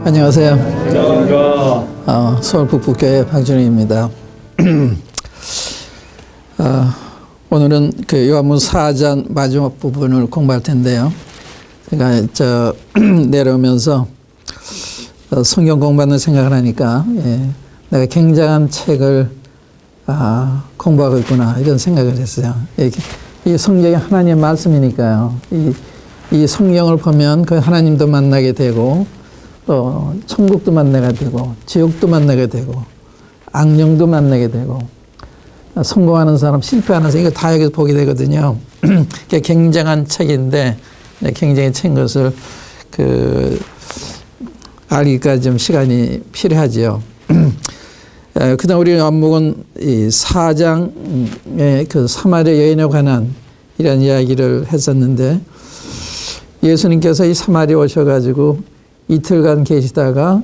안녕하세요. 안녕하십니까. 서울 북부교회 박준희입니다. 오늘은 그 요한복음 4장 마지막 부분을 공부할 텐데요. 제가 내려오면서 성경 공부하는 생각을 하니까 내가 굉장한 책을 공부하고 있구나 이런 생각을 했어요. 이 성경이 하나님의 말씀이니까요. 이 성경을 보면 그 하나님도 만나게 되고 또 천국도 만나게 되고 지옥도 만나게 되고 악령도 만나게 되고 성공하는 사람, 실패하는 사람 이거 다 여기서 보게 되거든요. 굉장한 책인데 굉장히 책 것을 알기까지 좀 시간이 필요하지요. 그다음 우리 요한복음 이 4장의 그 사마리아 여인에 관한 이런 이야기를 했었는데 예수님께서 이 사마리아 오셔가지고 이틀간 계시다가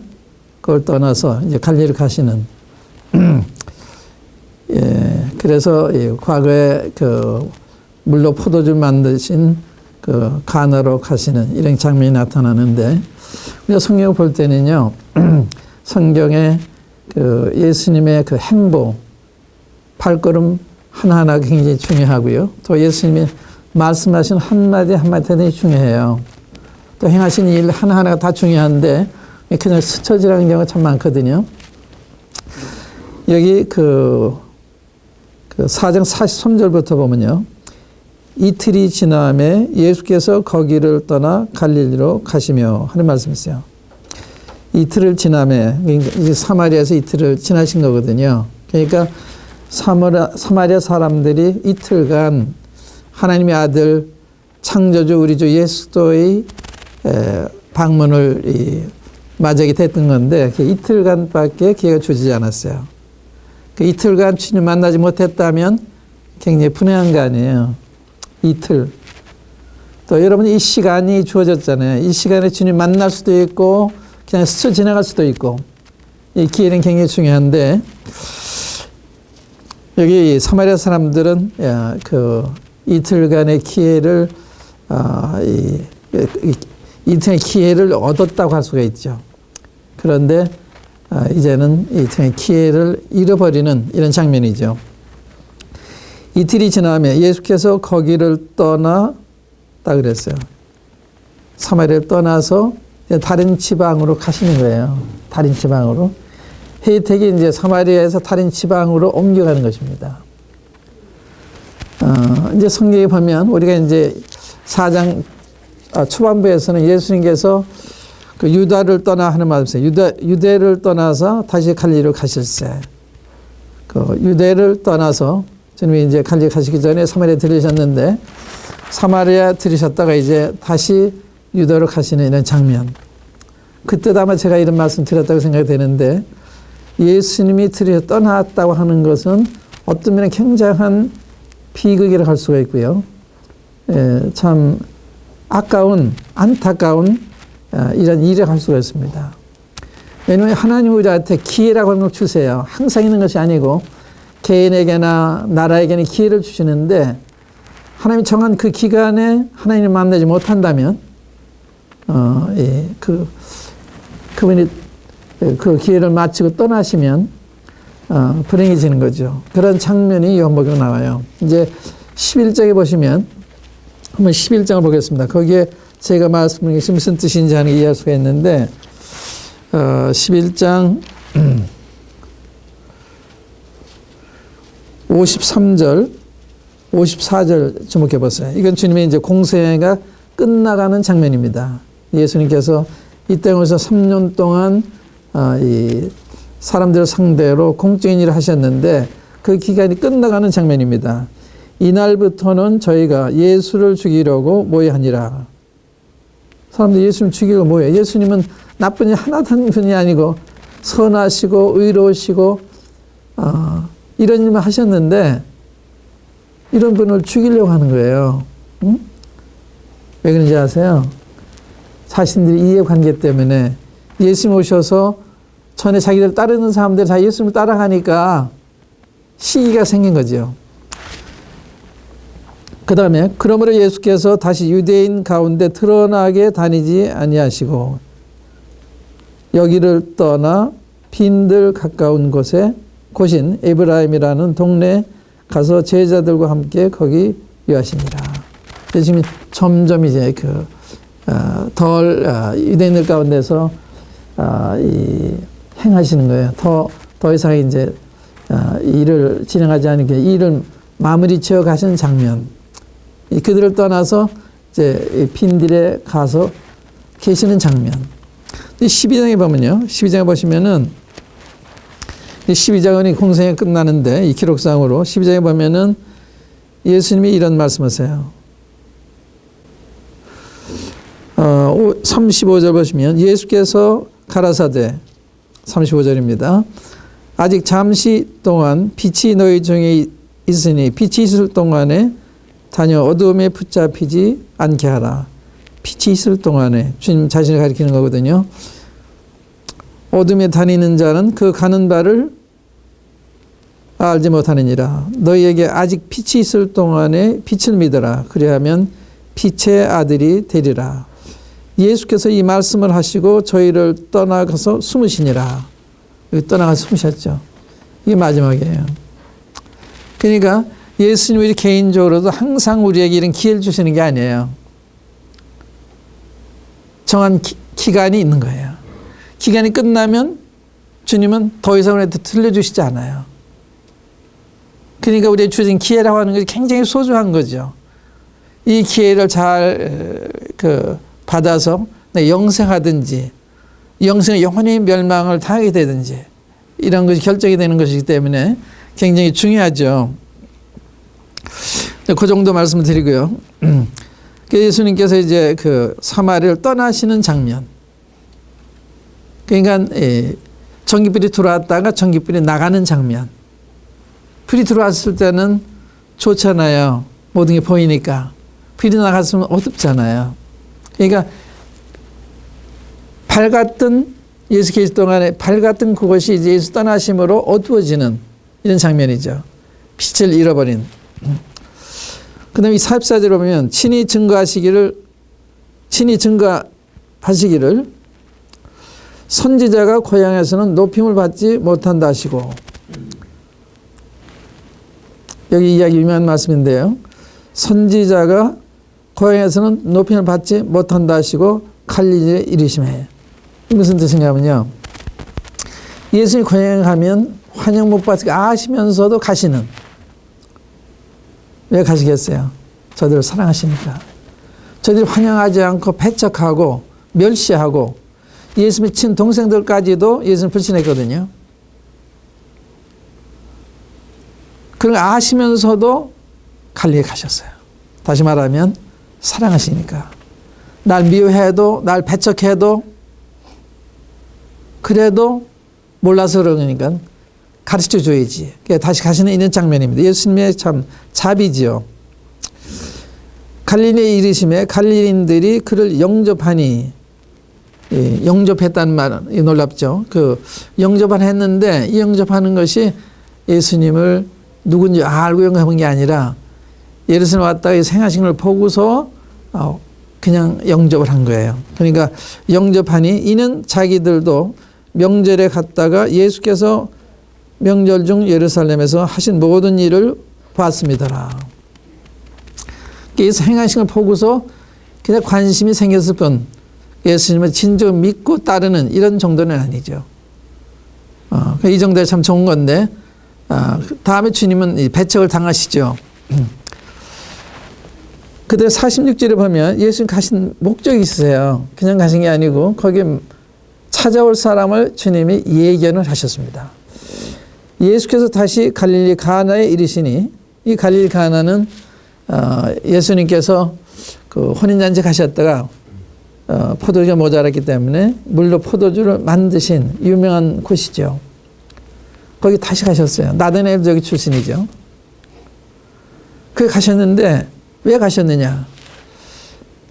그걸 떠나서 이제 갈릴리 가시는 그래서 과거에 그 물로 포도주 만드신 그 가나로 가시는 이런 장면이 나타나는데 우리가 성경을 볼 때는요 성경에 그 예수님의 그 행보 발걸음 하나하나가 굉장히 중요하고요. 또 예수님이 말씀하신 한마디 한마디 대단히 중요해요. 또 행하신 일 하나하나가 다 중요한데 그냥 스쳐 지나가는 경우가 참 많거든요. 여기 그 4장 43절부터 보면요. 이틀이 지남에 예수께서 거기를 떠나 갈릴리로 가시며 하는 말씀이 있어요. 이틀을 지남에 그러니까 사마리아에서 이틀을 지나신 거거든요. 그러니까 사마리아 사람들이 이틀간 하나님의 아들 창조주 우리 주 예수도의 방문을 맞이하게 됐던 건데 이틀간밖에 기회가 주어지지 않았어요. 그 이틀간 주님 만나지 못했다면 굉장히 분해한 거 아니에요. 이틀. 또 여러분 이 시간이 주어졌잖아요. 이 시간에 주님 만날 수도 있고 그냥 스쳐 지나갈 수도 있고 이 기회는 굉장히 중요한데 여기 사마리아 사람들은 그 이틀간의 기회를 이틀의 기회를 얻었다고 할 수가 있죠. 그런데 이제는 이틀의 기회를 잃어버리는 이런 장면이죠. 이틀이 지나면 예수께서 거기를 떠났다 그랬어요. 사마리아를 떠나서 다른 지방으로 가시는 거예요. 다른 지방으로. 혜택이 이제 사마리아에서 다른 지방으로 옮겨가는 것입니다. 이제 성경에 보면 우리가 이제 4장 초반부에서는 예수님께서 그 유다를 떠나 하는 말씀이세요. 유대를 떠나서 다시 갈릴리로 가실세. 그 유대를 떠나서 주님이 이제 갈릴리 가시기 전에 사마리아 들으셨는데 사마리아 들으셨다가 이제 다시 유다로 가시는 이런 장면. 그때도 아마 제가 이런 말씀 드렸다고 생각이 되는데 예수님이 떠났다고 하는 것은 어떤 면에 굉장한 비극이라고 할 수가 있고요. 참 아까운 안타까운 이런 일이라고 할 수가 있습니다. 왜냐하면 하나님 우리한테 기회라고 하는 걸 주세요. 항상 있는 것이 아니고 개인에게나 나라에게는 기회를 주시는데 하나님이 정한 그 기간에 하나님을 만나지 못한다면 그분이 그 기회를 마치고 떠나시면 불행해지는 거죠. 그런 장면이 요한복음에 나와요. 이제 11장에 보시면 한번 11장을 보겠습니다. 거기에 제가 말씀드린 것이 무슨 뜻인지 하는 게 이해할 수가 있는데 11장 53절 54절 주목해 보세요. 이건 주님의 이제 공생애가 끝나가는 장면입니다. 예수님께서 이 땅에서 3년 동안 이 사람들을 상대로 공적인 일을 하셨는데 그 기간이 끝나가는 장면입니다. 이날부터는 저희가 예수를 죽이려고 모여하니라. 사람들이 예수를 죽이려고 모여. 예수님은 나쁜 일 하나도 한 분이 아니고 선하시고 의로우시고 이런 일만 하셨는데 이런 분을 죽이려고 하는 거예요. 응? 왜 그런지 아세요? 자신들의 이해관계 때문에 예수님 오셔서 전에 자기들 따르는 사람들 다 예수님을 따라가니까 시기가 생긴 거죠. 그 다음에 그러므로 예수께서 다시 유대인 가운데 드러나게 다니지 아니하시고 여기를 떠나 빈들 가까운 곳인 에브라임이라는 동네에 가서 제자들과 함께 거기 유하시니라. 지금 점점 이제 유대인들 가운데서 행하시는 거예요. 더 이상 이제 일을 진행하지 않게 일을 마무리 지어 가시는 장면. 그들을 떠나서 이제 빈들에 가서 계시는 장면. 12장에 보면요. 12장에 보시면은 12장은 공생이 끝나는데 이 기록상으로 12장에 보면은 예수님이 이런 말씀하세요. 35절 보시면 예수께서 가라사대 35절입니다. 아직 잠시 동안 빛이 너희 중에 있으니 빛이 있을 동안에 다녀 어두움에 붙잡히지 않게 하라. 빛이 있을 동안에 주님 자신을 가리키는 거거든요. 어둠에 다니는 자는 그 가는 바를 알지 못하느니라. 너희에게 아직 빛이 있을 동안에 빛을 믿어라. 그리하면 빛의 아들이 되리라. 예수께서 이 말씀을 하시고 저희를 떠나가서 숨으시니라. 여기 떠나가서 숨으셨죠. 이게 마지막이에요. 그러니까 예수님이 개인적으로도 항상 우리에게 이런 기회를 주시는 게 아니에요. 정한 기간이 있는 거예요. 기간이 끝나면 주님은 더 이상 우리한테 들려주시지 않아요. 그러니까 우리의 주어진 기회라고 하는 것이 굉장히 소중한 거죠. 이 기회를 잘 받아서 영생하든지 영생의 영원히 멸망을 당하게 되든지 이런 것이 결정이 되는 것이기 때문에 굉장히 중요하죠. 그 정도 말씀을 드리고요. 예수님께서 이제 사마리아를 떠나시는 장면. 그러니까 전기불이 들어왔다가 전기불이 나가는 장면. 불이 들어왔을 때는 좋잖아요. 모든 게 보이니까. 불이 나갔으면 어둡잖아요. 그러니까 밝았던 예수 계실 동안에 밝았던 그것이 이제 예수 떠나심으로 어두워지는 이런 장면이죠. 빛을 잃어버린. 그 다음에 이 44절을 보면 친히 증거하시기를 선지자가 고향에서는 높임을 받지 못한다 하시고, 여기 이야기 유명한 말씀인데요. 선지자가 고향에서는 높임을 받지 못한다 하시고 갈릴리에 이르시매. 무슨 뜻인가 하면요. 예수님이 고향에 가면 환영 못 받게 아시면서도 가시는. 왜 가시겠어요? 저들을 사랑하시니까. 저들이 환영하지 않고 배척하고 멸시하고 예수님의 친동생들까지도 예수님 불신했거든요. 그걸 아시면서도 갈릴리에 가셨어요. 다시 말하면 사랑하시니까. 날 미워해도 날 배척해도 그래도 몰라서 그러니까 가르쳐 줘야지. 다시 가시는 이런 장면입니다. 예수님의 참 자비지요. 갈릴리에 이르심에 갈릴리인들이 그를 영접하니, 영접했다는 말은 놀랍죠. 영접을 했는데 이 영접하는 것이 예수님을 누군지 알고 영접한 게 아니라 예루살렘 왔다가 생하신 걸 보고서 그냥 영접을 한 거예요. 그러니까 영접하니 이는 자기들도 명절에 갔다가 예수께서 명절 중 예루살렘에서 하신 모든 일을 봤습니다라. 예수 행하신 걸 보고서 그냥 관심이 생겼을 뿐 예수님을 진정 믿고 따르는 이런 정도는 아니죠. 이 정도가 참 좋은 건데 다음에 주님은 배척을 당하시죠. 그때 46절에 보면 예수님 가신 목적이 있으세요. 그냥 가신 게 아니고 거기에 찾아올 사람을 주님이 예견을 하셨습니다. 예수께서 다시 갈릴리 가나에 이르시니, 이 갈릴리 가나는 예수님께서 혼인잔치 가셨다가 포도주가 모자랐기 때문에 물로 포도주를 만드신 유명한 곳이죠. 거기 다시 가셨어요. 나다나엘 저기 출신이죠. 거기 가셨는데 왜 가셨느냐?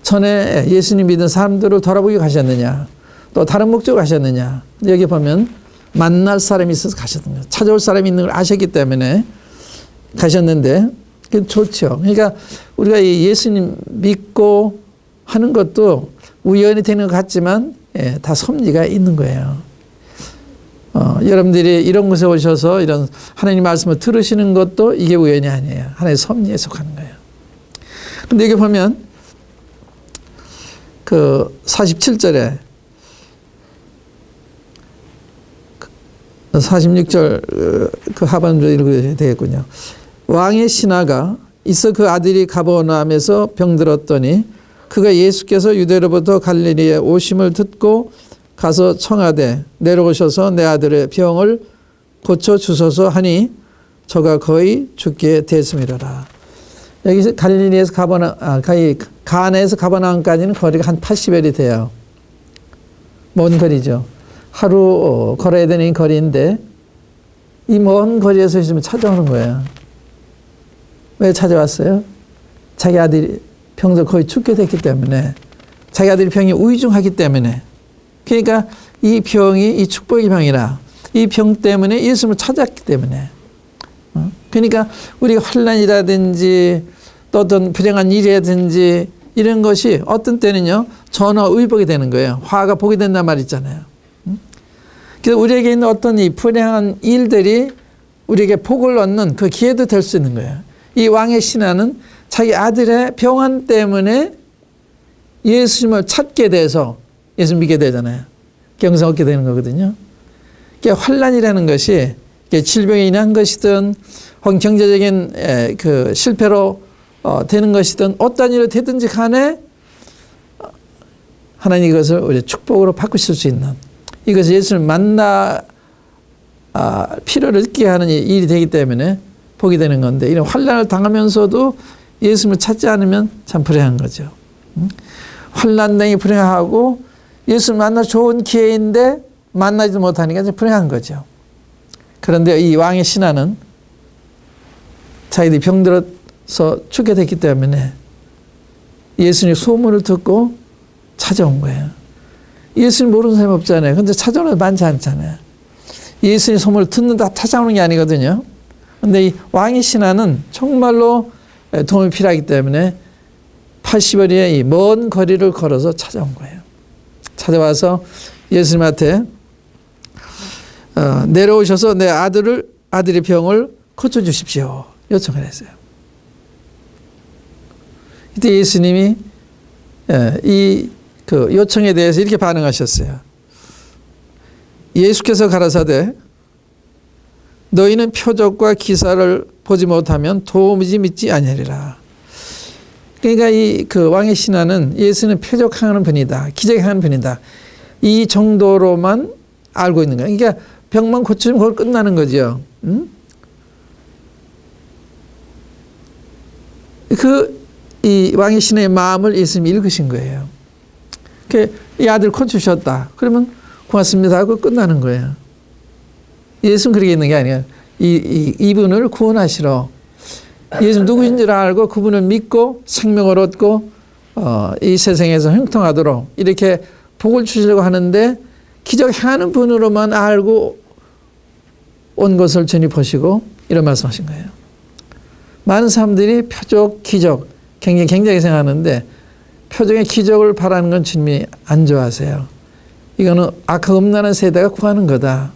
전에 예수님 믿은 사람들을 돌아보기 가셨느냐? 또 다른 목적으로 가셨느냐? 여기 보면 만날 사람이 있어서 가셨던 거예요. 찾아올 사람이 있는 걸 아셨기 때문에 가셨는데 그게 좋죠. 그러니까 우리가 이 예수님 믿고 하는 것도 우연히 되는 것 같지만 다 섭리가 있는 거예요. 여러분들이 이런 곳에 오셔서 이런 하나님 말씀을 들으시는 것도 이게 우연이 아니에요. 하나님의 섭리에 속하는 거예요. 근데 여기 보면 그 47절에 46절 그 하반절 읽어야 되겠군요. 왕의 신하가 있어 그 아들이 가버나움에서 병들었더니 그가 예수께서 유대로부터 갈릴리에 오심을 듣고 가서 청하되 내려오셔서 내 아들의 병을 고쳐 주소서 하니 저가 거의 죽게 됐음이라라. 여기서 갈릴리에서 가나에서 가버나움까지는 거리가 한 80여리 돼요. 먼 거리죠. 하루 걸어야 되는 거리인데 이 먼 거리에서 있으면 찾아오는 거예요. 왜 찾아왔어요? 자기 아들이 병도 거의 죽게 됐기 때문에, 자기 아들이 병이 위중하기 때문에. 그러니까 이 병이 이 축복의 병이라, 이 병 때문에 예수님을 찾았기 때문에. 그러니까 우리가 환난이라든지 또 어떤 불행한 일이라든지 이런 것이 어떤 때는요 전화위복이 되는 거예요. 화가 복이 된단 말 있잖아요. 그래서 우리에게 있는 어떤 이 불행한 일들이 우리에게 복을 얻는 그 기회도 될 수 있는 거예요. 이 왕의 신하는 자기 아들의 병환 때문에 예수님을 찾게 돼서 예수 믿게 되잖아요. 영생 얻게 되는 거거든요. 그러니까 환난이라는 것이 질병에 인한 것이든 혹은 경제적인 그 실패로 되는 것이든 어떤 일이 되든지 간에 하나님 이것을 우리 축복으로 바꾸실 수 있는, 이것을 예수를 만나 필요를 느끼게 하는 일이 되기 때문에 복이 되는 건데, 이런 환난을 당하면서도 예수님을 찾지 않으면 참 불행한 거죠. 환난 등이 불행하고 예수를 만나 좋은 기회인데 만나지도 못하니까 좀 불행한 거죠. 그런데 이 왕의 신하는 자기들이 병들어서 죽게 됐기 때문에 예수님 소문을 듣고 찾아온 거예요. 예수님 모르는 사람이 없잖아요. 근데 찾아오는 게 많지 않잖아요. 예수님 소문을 듣는다 찾아오는 게 아니거든요. 근데 이 왕의 신하는 정말로 도움이 필요하기 때문에 80여리의 이 먼 거리를 걸어서 찾아온 거예요. 찾아와서 예수님한테 내려오셔서 내 아들의 병을 고쳐주십시오 요청을 했어요. 이때 예수님이 이 그 요청에 대해서 이렇게 반응하셨어요. 예수께서 가라사대 너희는 표적과 기사를 보지 못하면 도무지 믿지 아니하리라. 그러니까 이 그 왕의 신하는 예수는 표적하는 분이다, 기적하는 분이다, 이 정도로만 알고 있는 거예요. 그러니까 병만 고치면 그걸 끝나는 거죠. 이 왕의 신의 마음을 예수님이 읽으신 거예요. 이 아들 고치셨다. 그러면 고맙습니다 하고 끝나는 거예요. 예수는 그렇게 있는 게 아니에요. 이분을 구원하시러 예수 누구인 줄 알고 그분을 믿고 생명을 얻고 이 세상에서 형통하도록 이렇게 복을 주시려고 하는데 기적 행하는 분으로만 알고 온 것을 주님 보시고 이런 말씀하신 거예요. 많은 사람들이 표적, 기적 굉장히 생각하는데 표적의 기적을 바라는 건 주님이 안 좋아하세요. 이거는 악하고 음란한 세대가 구하는 거다.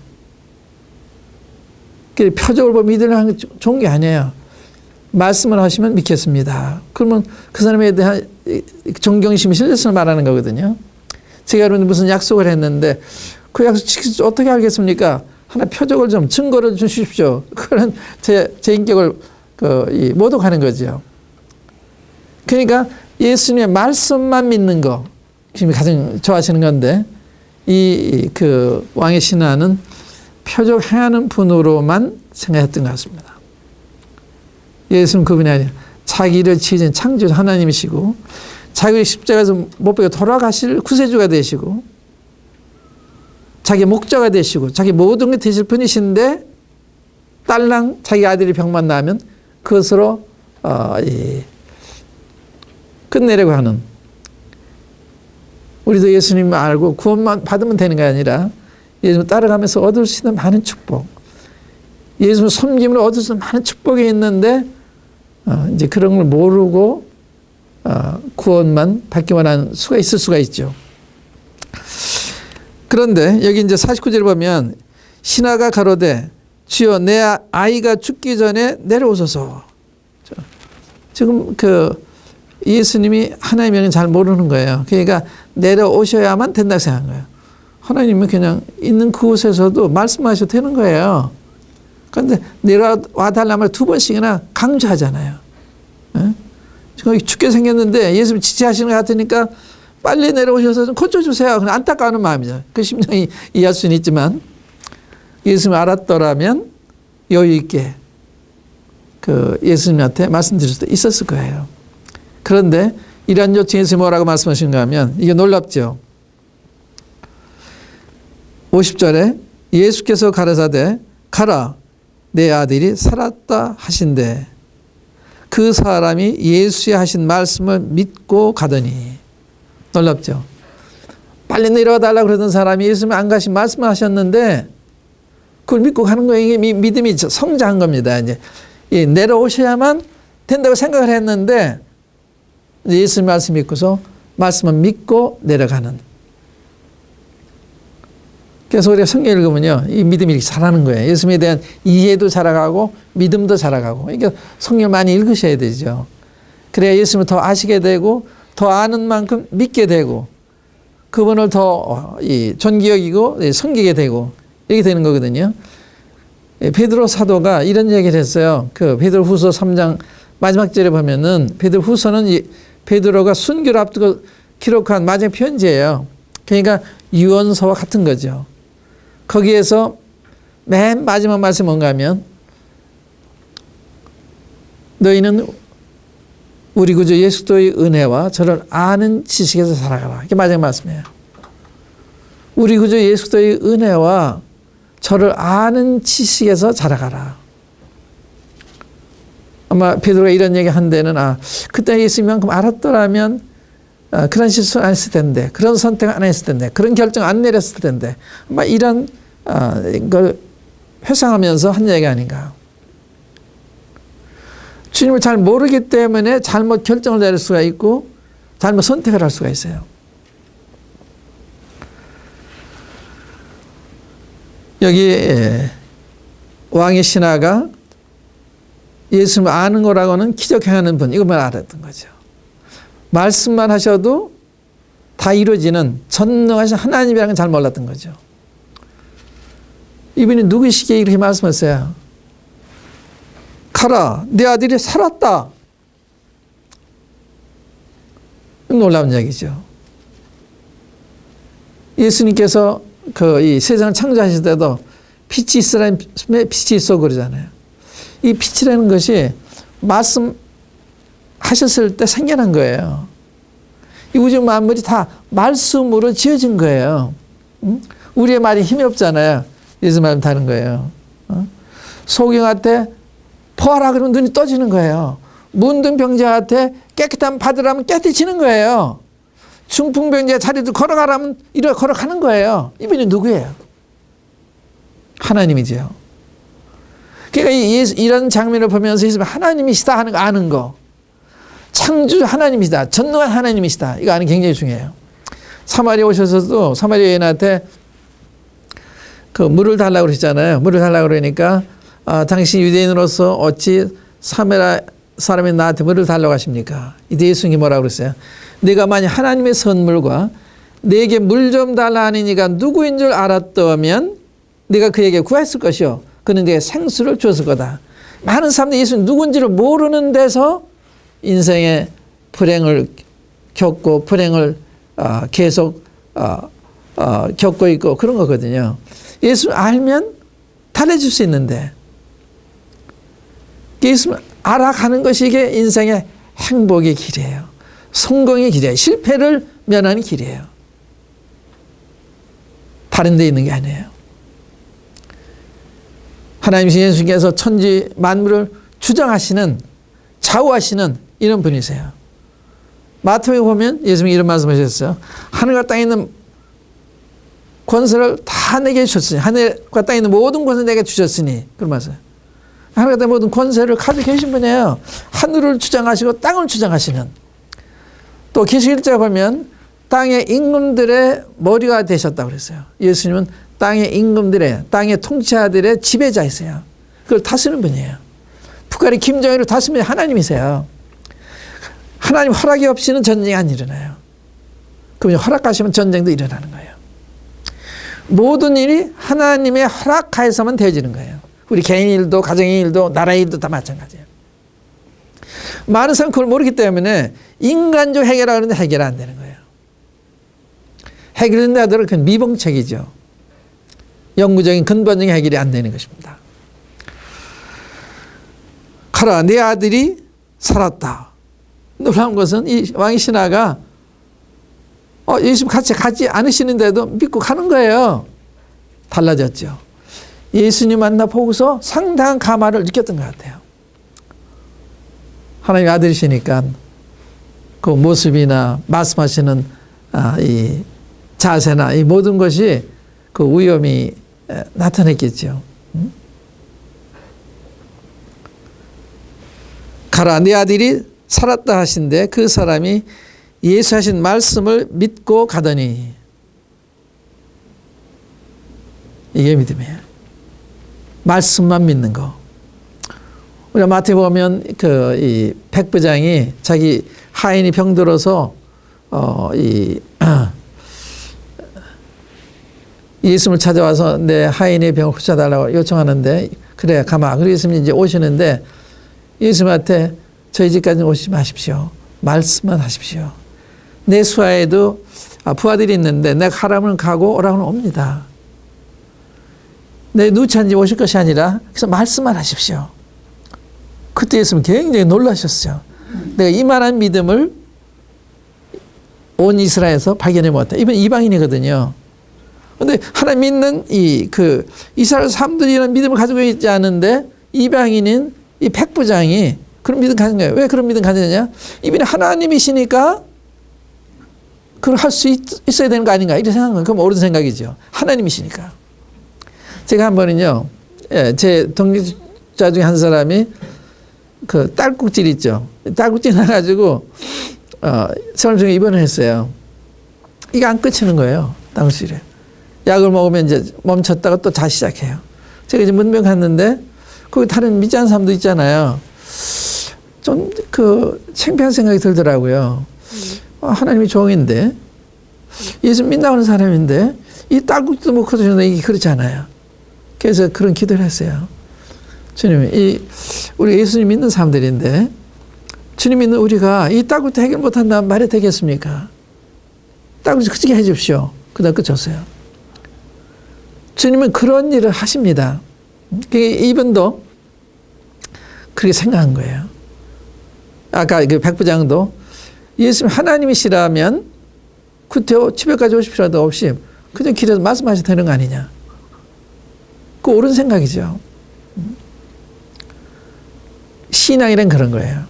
표적을 보고 믿으려는 게 좋은 게 아니에요. 말씀을 하시면 믿겠습니다. 그러면 그 사람에 대한 존경심이 실려서 말하는 거거든요. 제가 여러분 무슨 약속을 했는데 그 약속 지킬지 어떻게 알겠습니까? 하나 표적을 좀 증거를 주십시오. 그런 제 인격을 모독하는 거죠. 그러니까 예수님의 말씀만 믿는 거 지금 가장 좋아하시는 건데 그 왕의 신하는 표적 행하는 분으로만 생각했던 것 같습니다. 예수는 그분이 아니라 자기를 지으신 창조주 하나님이시고 자기 십자가에서 못 박혀 돌아가실 구세주가 되시고 자기 목자가 되시고 자기 모든 게 되실 분이신데 딸랑 자기 아들이 병만 나면 그것으로 끝내려고 하는, 우리도 예수님 알고 구원만 받으면 되는 게 아니라 예수님 따라가면서 얻을 수 있는 많은 축복, 예수님 섬김으로 얻을 수 있는 많은 축복이 있는데 이제 그런 걸 모르고 구원만 받기만 한 수가 있을 수가 있죠. 그런데 여기 이제 49절 보면 신하가 가로되 주여 내 아이가 죽기 전에 내려오소서. 지금 그 예수님이 하나님의 영을 잘 모르는 거예요. 그러니까 내려오셔야만 된다고 생각한 거예요. 하나님은 그냥 있는 그곳에서도 말씀하셔도 되는 거예요. 그런데 내려와 달라는 말 2번씩이나 강조하잖아요. 지금 죽게 생겼는데 예수님 지체하시는 것 같으니까 빨리 내려오셔서 좀 고쳐주세요. 그냥 안타까운 마음이죠. 그 심정이 이해할 수는 있지만 예수님이 알았더라면 여유 있게 그 예수님한테 말씀드릴 수도 있었을 거예요. 그런데 이러한 요청에서 뭐라고 말씀하신가 하면 이게 놀랍죠. 50절에 예수께서 가라사대 가라 내 아들이 살았다 하신대 그 사람이 예수의 하신 말씀을 믿고 가더니 놀랍죠. 빨리 내려와 달라고 그러던 사람이 예수님 안 가신 말씀을 하셨는데 그걸 믿고 가는 거예요. 이게 믿음이 성장한 겁니다. 이제 내려오셔야만 된다고 생각을 했는데 예수님 말씀 믿고서 말씀을 믿고 내려가는. 그래서 우리가 성경 읽으면요, 이 믿음이 이렇게 자라는 거예요. 예수님에 대한 이해도 자라가고 믿음도 자라가고. 그러니까 성경을 많이 읽으셔야 되죠. 그래야 예수님을 더 아시게 되고 더 아는 만큼 믿게 되고 그분을 더 존귀 여기고 섬기게 되고 이렇게 되는 거거든요. 베드로 사도가 이런 얘기를 했어요. 그 베드로 후서 3장 마지막 절에 보면은 베드로 후서는 베드로가 순교를 앞두고 기록한 마지막 편지예요. 그러니까 유언서와 같은 거죠. 거기에서 맨 마지막 말씀이 뭔가 하면 너희는 우리 구주 예수도의 은혜와 저를 아는 지식에서 살아가라. 이게 마지막 말씀이에요. 우리 구주 예수도의 은혜와 저를 아는 지식에서 자라가라. 아마 베드로가 이런 얘기 한 데는 그때 예수님만큼 알았더라면 그런 실수 안 했을 텐데 그런 선택 안 했을 텐데 그런 결정 안 내렸을 텐데 아마 이런 걸 회상하면서 한 얘기 아닌가. 주님을 잘 모르기 때문에 잘못 결정을 내릴 수가 있고 잘못 선택을 할 수가 있어요. 여기 왕의 신하가 예수님을 아는 거라고는 기적 행하는 분 이것만 알았던 거죠. 말씀만 하셔도 다 이루어지는 전능하신 하나님이라는 걸 잘 몰랐던 거죠. 이분이 누구시기에 이렇게 말씀하셨어요. 가라 내 아들이 살았다. 놀라운 이야기죠. 예수님께서 이 세상을 창조하실 때도 빛이 있으라면 빛이 있어 그러잖아요. 이 빛이라는 것이 말씀하셨을 때 생겨난 거예요. 이 우주 만물이 다 말씀으로 지어진 거예요. 우리의 말이 힘이 없잖아요. 예수 말은 다른 거예요. 소경한테 포하라 그러면 눈이 떠지는 거예요. 문둥 병자한테 깨끗한 받으라면 깨끗해지는 거예요. 중풍병자 자리도 걸어가라면 이렇게 걸어가는 거예요. 이분이 누구예요? 하나님이죠. 그러니까 이런 장면을 보면서 하나님이시다 하는 거 아는 거. 창조 하나님이시다. 전능한 하나님이시다. 이거 아는 게 굉장히 중요해요. 사마리아 오셔서도 사마리아 여인한테 그 물을 달라고 그러셨잖아요. 물을 달라고 그러니까 당신 유대인으로서 어찌 사마리아 사람이 나한테 물을 달라고 하십니까? 이때 예수님이 뭐라고 그랬어요? 내가 만약 하나님의 선물과 내게 물 좀 달라 하는 이가 누구인 줄 알았다면 네가 그에게 구했을 것이요. 그는 내게 생수를 주었을 거다. 많은 사람들이 예수님 누군지를 모르는 데서 인생의 불행을 겪고 불행을 계속 겪고 있고 그런 거거든요. 예수 알면 달래줄 수 있는데 예수 알아가는 것이 이게 인생의 행복의 길이에요. 성공의 길이에요. 실패를 면하는 길이에요. 다른 데 있는 게 아니에요. 하나님이신 예수님께서 천지 만물을 주장하시는 좌우하시는 이런 분이세요. 마태복음에 보면 예수님이 이런 말씀하셨어요. 하늘과 땅에 있는 권세를 다 내게 주셨으니 하늘과 땅에 있는 모든 권세를 내게 주셨으니 그런 말씀. 하늘과 땅의 모든 권세를 가지고 계신 분이에요. 하늘을 주장하시고 땅을 주장하시는. 또 계시록 1장에 보면 땅의 임금들의 머리가 되셨다고 그랬어요. 예수님은 땅의 임금들의, 땅의 통치자들의 지배자이세요. 그걸 다스리는 분이에요. 북한의 김정일을 다스리는 하나님이세요. 하나님 허락이 없이는 전쟁이 안 일어나요. 그럼 허락하시면 전쟁도 일어나는 거예요. 모든 일이 하나님의 허락하에서만 되어지는 거예요. 우리 개인 일도 가정의 일도 나라의 일도 다 마찬가지예요. 많은 사람은 그걸 모르기 때문에 인간적 해결하는데 해결 안 되는 거예요. 해결된다 하더라도 그건 미봉책이죠. 영구적인 근본적인 해결이 안 되는 것입니다. 가라 내 아들이 살았다. 놀라운 것은 이 왕의 신하가 예수님 같이 가지 않으시는데도 믿고 가는 거예요. 달라졌죠. 예수님 만나 보고서 상당한 감화를 느꼈던 것 같아요. 하나님 아들이시니까 그 모습이나 말씀하시는 이 자세나 이 모든 것이 그 위엄이 나타냈겠죠. 가라 네 아들이 살았다 하신데 그 사람이 예수 하신 말씀을 믿고 가더니 이게 믿음이에요. 말씀만 믿는 거. 우리가 마태 보면 이 백부장이 자기 하인이 병들어서 예수님을 찾아와서 내 하인의 병을 고쳐달라고 요청하는데 그래 가마. 그래서 예수님이 이제 오시는데 예수님한테 저희 집까지 오시지 마십시오. 말씀만 하십시오. 내 수하에도 부하들이 있는데 내가 가라면 가고 오라면 옵니다. 내 누차인지 오실 것이 아니라 그래서 말씀만 하십시오. 그때 예수님 굉장히 놀라셨어요. 내가 이만한 믿음을 온 이스라엘에서 발견해 보았다. 이번 이방인이거든요. 그런데 하나님 믿는 이스라엘 사람들이 이런 믿음을 가지고 있지 않은데 이방인인 이 백부장이 그런 믿음 가진 거예요. 왜 그런 믿음 가졌냐? 이분이 하나님이시니까 그걸 할 수 있어야 되는 거 아닌가 이렇게 생각한 거예요. 그건 옳은 생각이죠. 하나님이시니까. 제가 한 번은요, 제 동기자 중에 한 사람이 그 딸꾹질 있죠. 딸꾹질 나가지고 서울 중에 입원을 했어요. 이게 안 끊치는 거예요. 딸꾹질에. 약을 먹으면 이제 멈췄다가 또 다시 시작해요. 제가 이제 문병 갔는데 거기 다른 믿지 않는 사람도 있잖아요. 좀 창피한 생각이 들더라고요. 하나님이 종인데 예수 믿는다고 하는 사람인데 이 딸꾹질도 못 커주는데 이게 그렇지 않아요. 그래서 그런 기도를 했어요. 주님, 우리 예수님 믿는 사람들인데 주님 믿는 우리가 이 딸꾹질 해결 못한다면 말이 되겠습니까? 딸꾹질 크게 해 주십시오. 그다음 끝쳤어요. 주님은 그런 일을 하십니다. 이분도 그렇게 생각한 거예요. 아까 그 백부장도 예수님 하나님이시라면 구태여 집에까지 오실 필요도 없이 그냥 길에서 말씀하셔도 되는 거 아니냐. 그 옳은 생각이죠. 신앙이란 그런 거예요.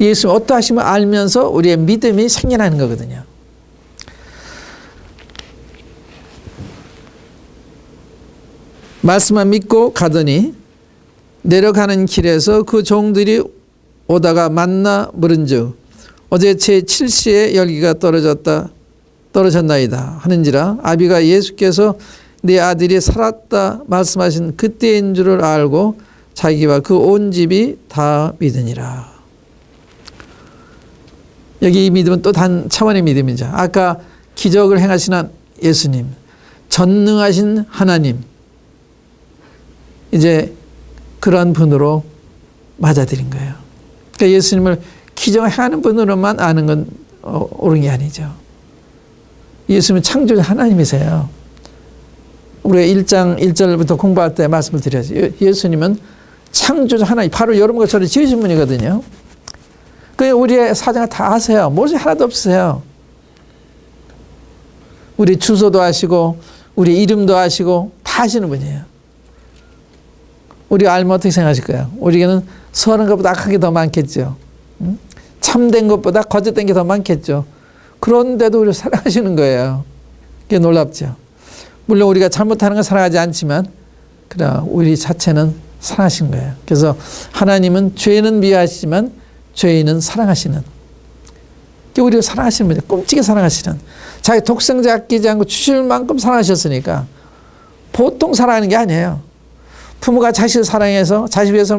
예수님 어떠하심을 알면서 우리의 믿음이 생겨나는 거거든요. 말씀만 믿고 가더니 내려가는 길에서 그 종들이 오다가 만나 물은즉 어제 제 7시에 열기가 떨어졌나이다 하는지라 아비가 예수께서 내 아들이 살았다 말씀하신 그때인 줄을 알고 자기와 그 온 집이 다 믿으니라. 여기 이 믿음은 또 단 차원의 믿음이죠. 아까 기적을 행하시는 예수님, 전능하신 하나님, 이제 그런 분으로 맞아들인 거예요. 그러니까 예수님을 기적을 행하는 분으로만 아는 건 옳은 게 아니죠. 예수님은 창조자 하나님이세요. 우리가 1장 1절부터 공부할 때 말씀을 드렸죠. 예수님은 창조자 하나님, 바로 여러분과 저를 지으신 분이거든요. 그러니까 우리의 사정을 다 아세요. 모르는 게 하나도 없으세요. 우리 주소도 아시고 우리 이름도 아시고 다 아시는 분이에요. 우리가 알면 어떻게 생각하실 거예요? 우리에게는 선한 것보다 악한 게 더 많겠죠. 참된 것보다 거짓된 게 더 많겠죠. 그런데도 우리를 사랑하시는 거예요. 그게 놀랍죠. 물론 우리가 잘못하는 건 사랑하지 않지만 그러나 우리 자체는 사랑하신 거예요. 그래서 하나님은 죄는 미워하시지만 죄인은 사랑하시는 우리를 사랑하시는 분이 끔찍이 사랑하시는, 자기 독생자 아끼지 않고 주실 만큼 사랑하셨으니까 보통 사랑하는 게 아니에요. 부모가 자식을 사랑해서 자식 위해서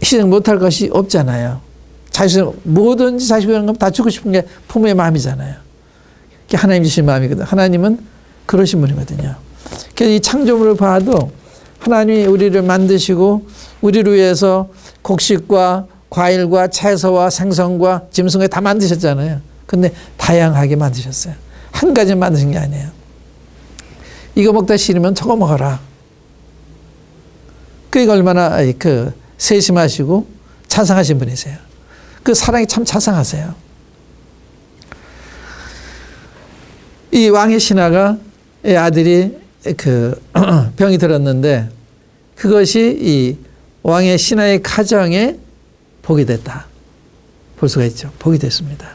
희생 못할 것이 없잖아요. 뭐든지 자식 위한 건 다 주고 싶은 게 부모의 마음이잖아요. 그게 하나님 주신 마음이거든요. 하나님은 그러신 분이거든요. 그래서 이 창조물을 봐도 하나님이 우리를 만드시고 우리를 위해서 곡식과 과일과 채소와 생선과 짐승을 다 만드셨잖아요. 근데 다양하게 만드셨어요. 한 가지 만드신 게 아니에요. 이거 먹다 싫으면 저거 먹어라. 그러니까 얼마나 세심하시고 자상하신 분이세요. 그 사랑이 참 자상하세요. 이 왕의 신하가 아들이 병이 들었는데 그것이 이 왕의 신하의 가정에 복이 됐다. 볼 수가 있죠. 복이 됐습니다.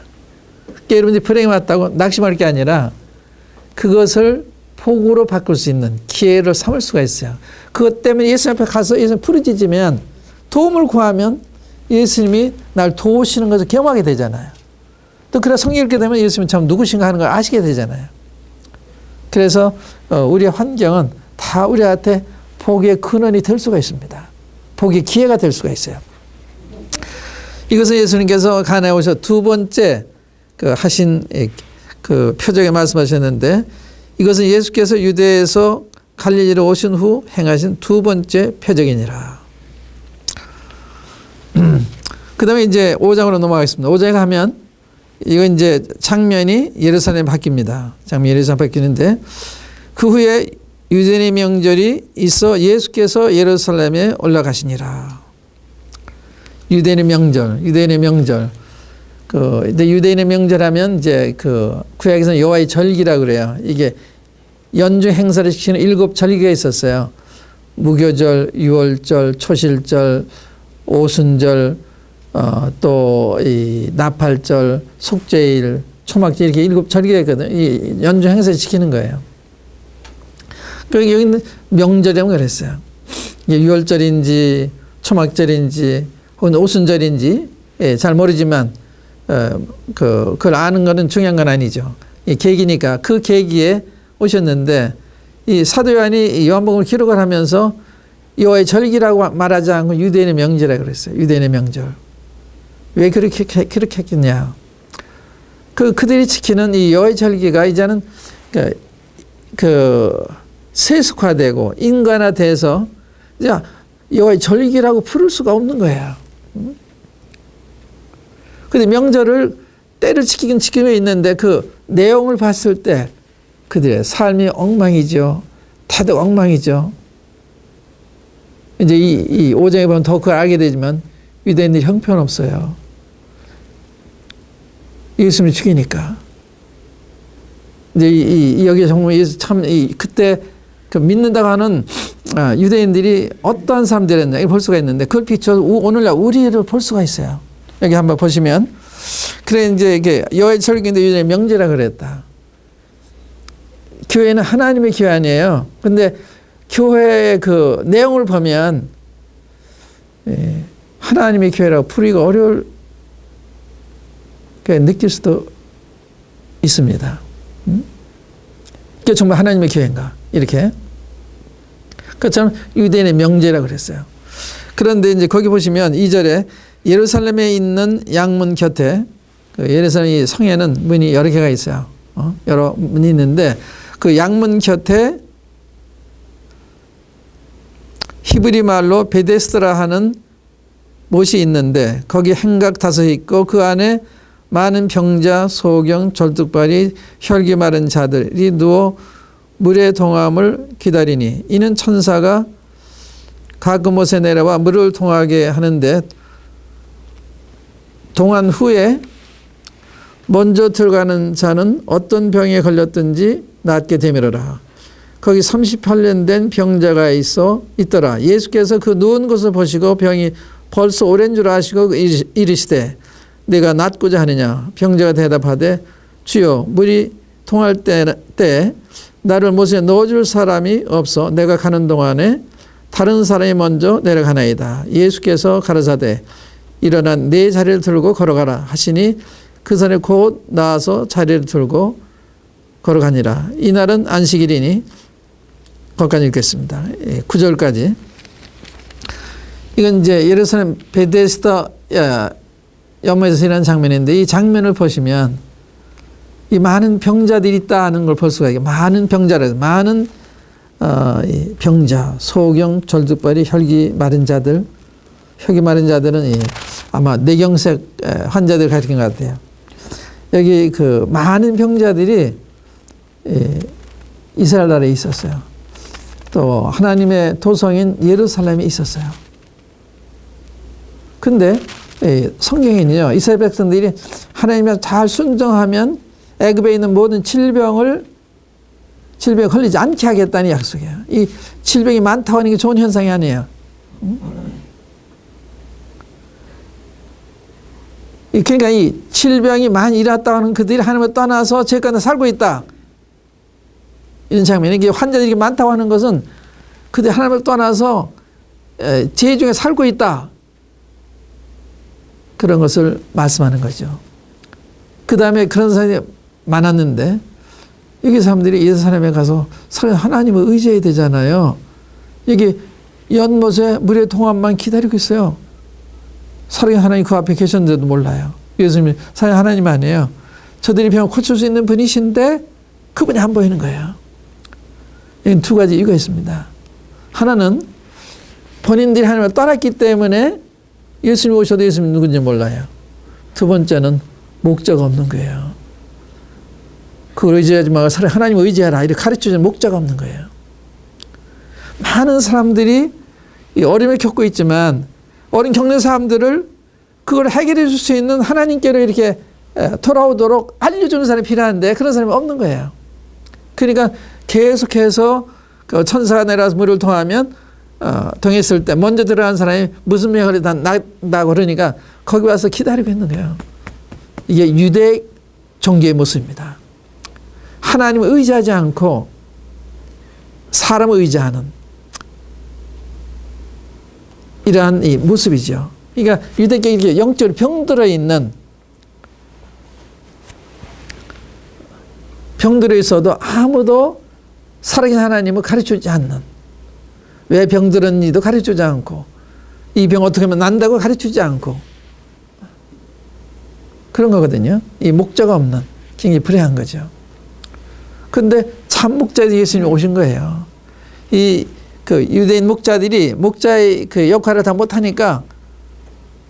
그러니까 여러분들이 불행이 왔다고 낙심할 게 아니라 그것을 복으로 바꿀 수 있는 기회를 삼을 수가 있어요. 그것 때문에 예수님 앞에 가서 예수님 부르짖으면 도움을 구하면 예수님이 날 도우시는 것을 경험하게 되잖아요. 또 그래 성경 읽게 되면 예수님이 참 누구신가 하는 걸 아시게 되잖아요. 그래서 우리의 환경은 다 우리한테 복의 근원이 될 수가 있습니다. 복의 기회가 될 수가 있어요. 이것은 예수님께서 가나에 오셔 두 번째 하신 그 표적에 말씀하셨는데 이것은 예수께서 유대에서 갈릴리로 오신 후 행하신 두 번째 표적이니라. 그 다음에 이제 5장으로 넘어가겠습니다. 5장에 가면 이건 이제 장면이 예루살렘에 바뀝니다. 장면이 예루살렘에 바뀌는데 그 후에 유대인의 명절이 있어 예수께서 예루살렘에 올라가시니라. 유대인의 명절. 근데 유대인의 명절하면 이제 구약에서는 여호와의 절기라 그래요. 이게 연중 행사를 시키는 7절기가 있었어요. 무교절, 유월절, 초실절, 오순절, 또 이 나팔절, 속죄일, 초막절 이렇게 7절기가 있거든요. 이 연중 행사를 시키는 거예요. 그리고 여기 있는 명절이라고 그랬어요. 이게 유월절인지 초막절인지 혹은 오순절인지 잘 모르지만 그걸 아는 거는 중요한 건 아니죠. 이 계기니까 그 계기에 오셨는데 이 사도 요한이 요한복음을 기록을 하면서 여호와의 절기라고 말하지 않고 유대인의 명절이라고 그랬어요. 유대인의 명절. 왜 그렇게 했겠냐. 그들이 지키는 이 여호와의 절기가 이제는 세속화되고 인간화돼서 이제 여호와의 절기라고 부를 수가 없는 거예요. 근데 명절을 때를 지키긴 지키고 있는데 그 내용을 봤을 때 그들의 삶이 엉망이죠. 다들 엉망이죠. 이제 이 5장에 보면 더 그걸 알게 되지만 유대인들이 형편없어요. 예수님을 죽이니까. 이제 여기 정말 참 그때 믿는다고 하는 유대인들이 어떠한 사람들이었냐 이걸 볼 수가 있는데 그걸 비춰서 오늘날 우리를 볼 수가 있어요. 여기 한번 보시면 그래 이제 이게 여호와의 절기인데 유대인의 명제라 그랬다. 교회는 하나님의 교회 아니에요. 근데 교회의 그 내용을 보면 하나님의 교회라고 부르기가 어려울 느낄 수도 있습니다. 그게 정말 하나님의 교회인가 이렇게. 그처럼 유대인의 명제라고 그랬어요. 그런데 이제 거기 보시면 2절에 예루살렘에 있는 양문 곁에 예루살렘 성에는 문이 여러 개가 있어요. 여러 문이 있는데 그 양문 곁에 히브리 말로 베데스드라 하는 못이 있는데 거기 행각 5 있고 그 안에 많은 병자, 소경, 절뚝발이 혈기 마른 자들이 누워 물의 동함을 기다리니 이는 천사가 각 못에 내려와 물을 동하게 하는데 동한 후에 먼저 들어가는 자는 어떤 병에 걸렸든지 낫게 되밀어라. 거기 38년 된 병자가 있더라. 예수께서 그 누운 것을 보시고 병이 벌써 오랜 줄 아시고 이르시되 내가 낫고자 하느냐. 병자가 대답하되 주여 물이 통할 때 나를 못에 넣어줄 사람이 없어 내가 가는 동안에 다른 사람이 먼저 내려가나이다. 예수께서 가라사대 일어나 내 자리를 들고 걸어가라 하시니 그 사람이 곧 나와서 자리를 들고 걸어가니라. 이날은 안식일이니 거기까지 읽겠습니다. 9절까지. 이건 이제 예루살렘 베데스다 연못에서 일어난 장면인데 이 장면을 보시면 이 많은 병자들이 있다는 걸 볼 수가 있어요. 많은 병자들, 많은 병자, 소경, 절뚝발이, 혈기 마른 자들. 혈기 마른 자들은 아마 뇌경색 환자들 가리킨 것 같아요. 여기 그 많은 병자들이 이스라엘 나라에 있었어요. 또 하나님의 도성인 예루살렘에 있었어요. 근데 성경에는요, 이스라엘 백성들이 하나님에 잘 순종하면 애굽에 있는 모든 질병을 걸리지 않게 하겠다는 약속이에요. 이 질병이 많다고 하는 게 좋은 현상이 아니에요. 그러니까 이 질병이 많이 일어났다고 하는 그들이 하나님을 떠나서 죄 가운데 살고 있다. 이런 장면이, 이게 환자들이 많다고 하는 것은 그들이 하나님을 떠나서 죄 중에 살고 있다. 그런 것을 말씀하는 거죠. 그 다음에 그런 사람이 많았는데, 여기 사람들이 예루살렘에 가서 하나님을 의지해야 되잖아요. 여기 연못에 물의 동안만 기다리고 있어요. 살아계신 하나님 그 앞에 계셨는데도 몰라요. 예수님이 살아계신 하나님 아니에요. 저들이 병을 고칠 수 있는 분이신데 그분이 안 보이는 거예요. 여기 두 가지 이유가 있습니다. 하나는 본인들이 하나님을 떠났기 때문에 예수님이 오셔도 예수님이 누군지 몰라요. 두 번째는 목자가 없는 거예요. 그걸 의지하지 말고 하나님을 의지하라 이렇게 가르쳐주는 목자가 없는 거예요. 많은 사람들이 어려움을 겪고 있지만 어려움 겪는 사람들을 그걸 해결해 줄 수 있는 하나님께로 이렇게 돌아오도록 알려주는 사람이 필요한데 그런 사람이 없는 거예요. 그러니까 계속해서 그 천사가 내려와서 물을 통하면 통했을 때 먼저 들어간 사람이 무슨 명을 난다고 그러니까 거기 와서 기다리고 있는 거예요. 이게 유대 종교의 모습입니다. 하나님을 의지하지 않고 사람을 의지하는 이러한 이 모습이죠. 그러니까 유대교에 이렇게 영적으로 병들어 있는, 병들어 있어도 아무도 살아계신 하나님을 가르쳐주지 않는, 왜 병들었니도 가르쳐주지 않고 이 병 어떻게 하면 난다고 가르쳐주지 않고 그런 거거든요. 이 목자가 없는, 굉장히 불행한 거죠. 근데 참 목자들이 예수님이 오신 거예요. 그 유대인 목자들이 목자의 그 역할을 다 못하니까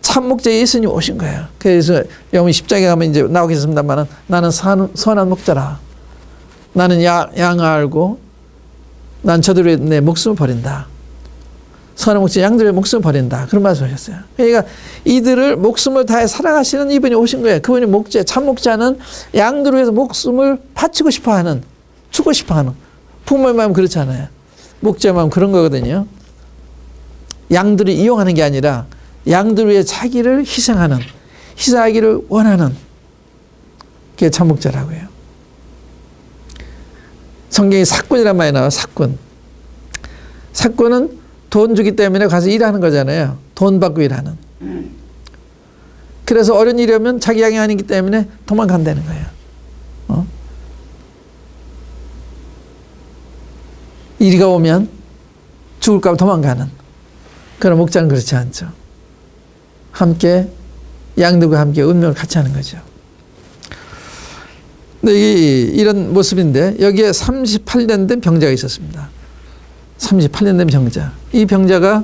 참 목자 예수님이 오신 거예요. 그래서 여러분 10장에 가면 이제 나오겠습니다만 나는 선한 목자라. 나는 양을 알고 난 저들의 내 목숨을 버린다. 선한 목자 양들의 목숨을 버린다. 그런 말씀 하셨어요. 그러니까 이들을 목숨을 다해 사랑하시는 이분이 오신 거예요. 그분이 목자, 참 목자는 양들을 위해서 목숨을 바치고 싶어하는, 주고 싶어하는, 부모의 마음 그렇잖아요. 목자의 마음 그런 거거든요. 양들을 이용하는 게 아니라 양들을 위해 자기를 희생하기를 원하는 그게 참 목자라고 해요. 성경에 사꾼이란 말이 나와요. 사꾼은 돈 주기 때문에 가서 일하는 거잖아요. 돈 받고 일하는. 그래서 어려운 일이 오면 자기 양이 아니기 때문에 도망간다는 거예요. 이리가 오면 죽을까 봐 도망가는 그런 목자는 그렇지 않죠. 함께 양들과 함께 운명을 같이 하는 거죠. 근데 이런 모습인데 여기에 38년 된 병자가 있었습니다. 38년 된 병자. 이 병자가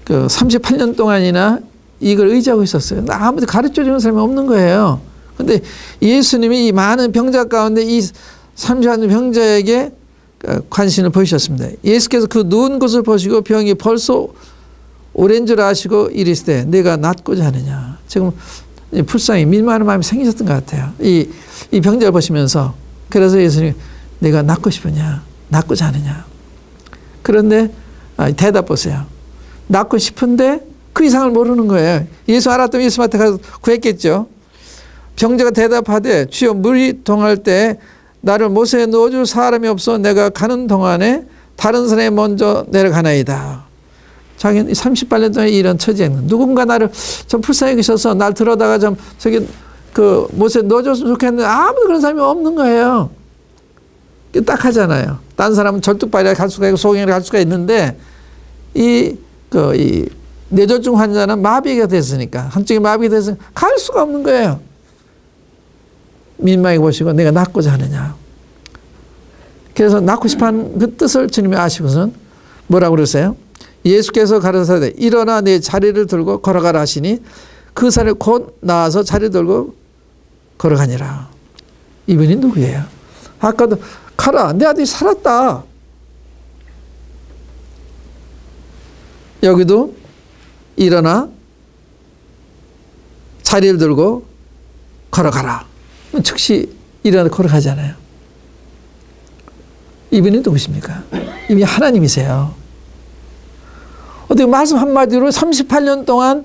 그 38년 동안이나 이걸 의지하고 있었어요. 아무도 가르쳐 주는 사람이 없는 거예요. 근데 예수님이 이 많은 병자 가운데 이 38년 병자에게 관심을 보이셨습니다. 예수께서 그 누운 것을 보시고 병이 벌써 오랜 줄 아시고 이르시되 내가 낫고자 하느냐. 지금 불쌍히 민망한 마음이 생기셨던 것 같아요. 이 병자를 보시면서. 그래서 예수님이 내가 낫고 싶으냐, 낫고자 하느냐. 그런데 대답 보세요. 낫고 싶은데 그 이상을 모르는 거예요. 예수 알았더니 예수한테 가서 구했겠죠. 병자가 대답하되 주여 물이 동할 때 나를 못에 넣어줄 사람이 없어 내가 가는 동안에 다른 사람이 먼저 내려가나이다. 자기는 38년 동안 이런 처지에 있는 누군가 나를 좀 불쌍히 계셔서 날 들어다가 좀 저기 그 못에 넣어줬으면 좋겠는데 아무도 그런 사람이 없는 거예요. 딱 하잖아요. 딴 사람은 절뚝발이라 갈 수가 있고 소경이라 갈 수가 있는데 이 뇌졸중 환자는 마비가 됐으니까 한쪽이 마비가 됐으니까 갈 수가 없는 거예요. 민망히 보시고 내가 낫고자 하느냐. 그래서 낫고 싶어하는 그 뜻을 주님이 아시고선 뭐라고 그러세요? 예수께서 가르치되 일어나 내 자리를 들고 걸어가라 하시니 그 사람이 곧 나와서 자리 들고 걸어가니라. 이분이 누구예요? 아까도 가라 내 아들이 살았다. 여기도 일어나 자리를 들고 걸어가라. 즉시 일어나 걸어가잖아요. 이분이 누구십니까? 이분이 하나님이세요. 어떻게 말씀 한마디로 38년 동안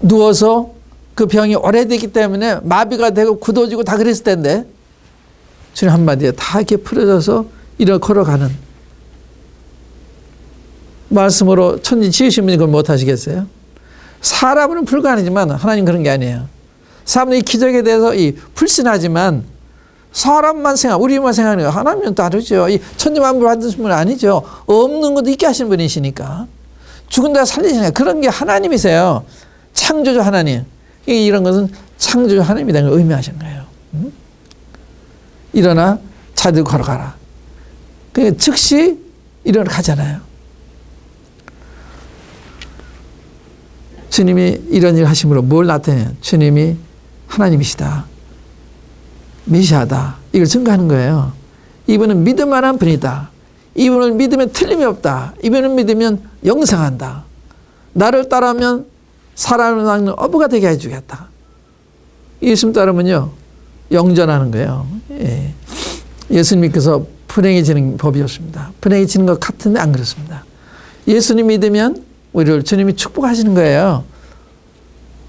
누워서 그 병이 오래되기 때문에 마비가 되고 굳어지고 다 그랬을 텐데 주님 한마디에 다 이렇게 풀어져서 일어 걸어가는 말씀으로 천지 지으신 분이 그걸 못하시겠어요? 사람은 불가능하지만 하나님 그런 게 아니에요. 사람은 이 기적에 대해서 불신하지만 사람만 우리만 생각하는 거예요. 하나님은 다르죠. 이 천지만물 만드신 분은 아니죠. 없는 것도 있게 하시는 분이시니까. 죽은 데 살리시니까. 그런 게 하나님이세요. 창조주 하나님. 이런 것은 창조주 하나님이라는 걸 의미하시는 거예요. 일어나 자들 걸어가라. 그러니까 즉시 일어나 가잖아요. 주님이 이런 일 하심으로 뭘 나타내냐. 주님이 하나님이시다. 메시아다. 이걸 증거하는 거예요. 이분은 믿을 만한 분이다. 이분을 믿으면 틀림이 없다. 이분을 믿으면 영생한다. 나를 따르면 사람을 낳는 어부가 되게 해주겠다. 예수님 따르면요 영전하는 거예요. 예. 예수님께서 불행해지는 법이었습니다. 불행해지는 것 같은데 안 그렇습니다. 예수님 믿으면 우리를 주님이 축복하시는 거예요.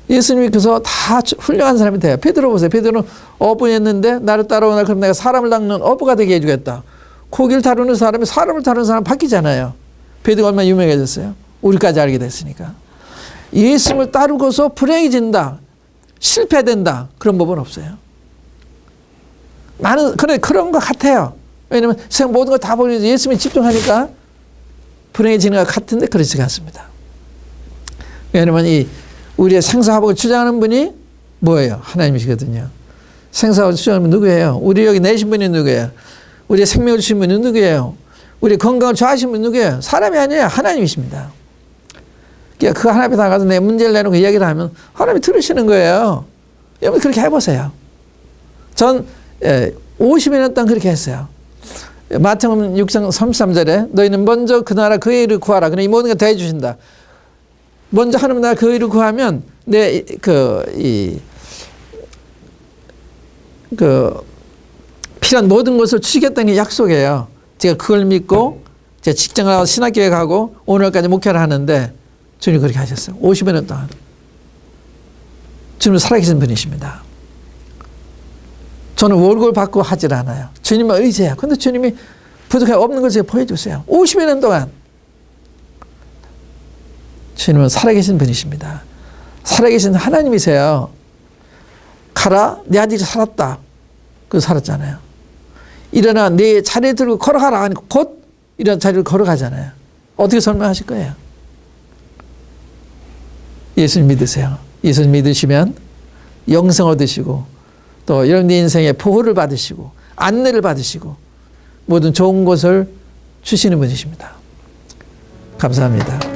예수님께서 다 훌륭한 사람이 돼요. 베드로 보세요. 베드로는 어부였는데 나를 따라오나 그럼 내가 사람을 낚는 어부가 되게 해주겠다. 고기를 다루는 사람이 사람을 다루는 사람 바뀌잖아요. 베드로가 얼마나 유명해졌어요. 우리까지 알게 됐으니까. 예수님을 따르고서 불행해진다. 실패된다. 그런 법은 없어요. 많은 그런 것 같아요. 왜냐하면 세상 모든 걸 다 버리고 예수님에 집중하니까 불행해지는 것 같은데 그렇지 않습니다. 왜냐하면 우리의 생사화복을 주장하는 분이 뭐예요? 하나님이시거든요. 생사화복을 주장하는 분이 누구예요? 우리 여기 내신 분이 누구예요? 우리의 생명을 주신 분이 누구예요? 우리의 건강을 좋아하신 분이 누구예요? 사람이 아니에요. 하나님이십니다. 그러니까 그 하나님 앞에 나가서 내 문제를 내놓고 이야기를 하면 하나님이 들으시는 거예요. 여러분 그렇게 해보세요. 전 50여 년 동안 그렇게 했어요. 마태복음 6장 33절에 너희는 먼저 그 나라 그 의를 구하라. 그러니 이 모든 걸 다 해주신다. 먼저 하나님 나라 그 의를 구하면 필요한 모든 것을 주시겠다는 게 약속이에요. 제가 그걸 믿고 제가 직장을 하고 신학교에 가고 오늘까지 목회를 하는데 주님이 그렇게 하셨어요. 50여 년 동안. 주님은 살아계신 분이십니다. 저는 월급을 받고 하질 않아요. 주님만 의지해요. 그런데 주님이 부족해 없는 걸 제가 보여주세요. 50여 년 동안. 주님은 살아계신 분이십니다. 살아계신 하나님이세요. 가라, 내 아들이 살았다. 그래서 살았잖아요. 일어나 내 자리에 들고 걸어가라 하니까 곧 이런 자리를 걸어가잖아요. 어떻게 설명하실 거예요? 예수님 믿으세요. 예수님 믿으시면 영생 얻으시고 또 여러분의 인생에 보호를 받으시고 안내를 받으시고 모든 좋은 것을 주시는 분이십니다. 감사합니다.